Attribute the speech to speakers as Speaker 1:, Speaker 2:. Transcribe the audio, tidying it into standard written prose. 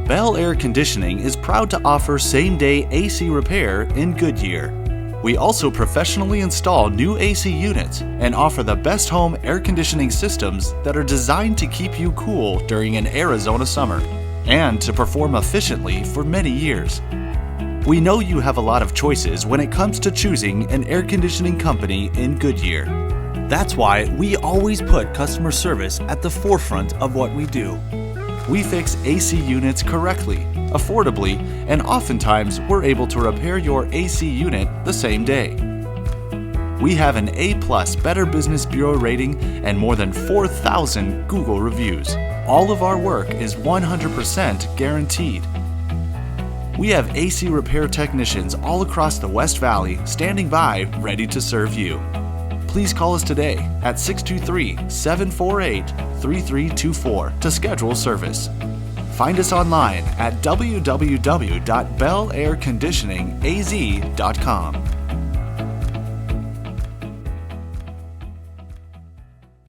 Speaker 1: Bell Air Conditioning is proud to offer same-day AC repair in Goodyear. We also professionally install new AC units and offer the best home air conditioning systems that are designed to keep you cool during an Arizona summer and to perform efficiently for many years. We know you have a lot of choices when it comes to choosing an air conditioning company in Goodyear. That's why we always put customer service at the forefront of what we do. We fix AC units correctly, affordably, and oftentimes we're able to repair your AC unit the same day. We have an A+ Better Business Bureau rating and more than 4,000 Google reviews. All of our work is 100% guaranteed. We have AC repair technicians all across the West Valley standing by ready to serve you. Please call us today at 623-748-3324 to schedule service. Find us online at www.bellairconditioningaz.com.